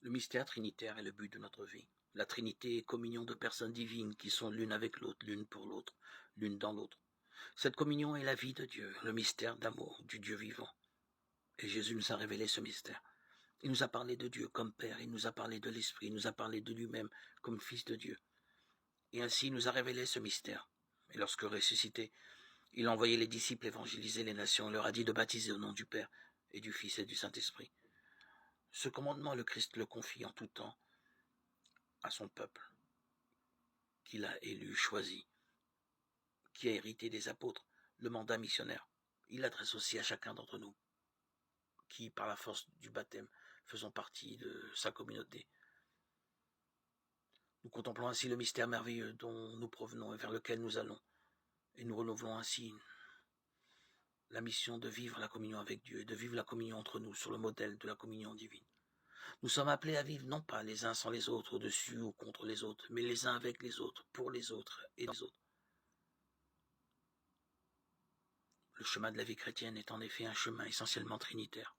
Le mystère trinitaire est le but de notre vie. La Trinité est communion de personnes divines qui sont l'une avec l'autre, l'une pour l'autre, l'une dans l'autre. Cette communion est la vie de Dieu, le mystère d'amour du Dieu vivant. Et Jésus nous a révélé ce mystère. Il nous a parlé de Dieu comme Père, il nous a parlé de l'Esprit, il nous a parlé de lui-même comme Fils de Dieu. Et ainsi il nous a révélé ce mystère. Et lorsque ressuscité, il a envoyé les disciples évangéliser les nations, il leur a dit de baptiser au nom du Père et du Fils et du Saint-Esprit. Ce commandement, le Christ le confie en tout temps à son peuple, qu'il a élu, choisi, qui a hérité des apôtres, le mandat missionnaire. Il l'adresse aussi à chacun d'entre nous, qui, par la force du baptême, faisons partie de sa communauté. Nous contemplons ainsi le mystère merveilleux dont nous provenons et vers lequel nous allons, et nous renouvelons ainsi la mission de vivre la communion avec Dieu et de vivre la communion entre nous sur le modèle de la communion divine. Nous sommes appelés à vivre non pas les uns sans les autres, au-dessus ou contre les autres, mais les uns avec les autres, pour les autres et les autres. Le chemin de la vie chrétienne est en effet un chemin essentiellement trinitaire.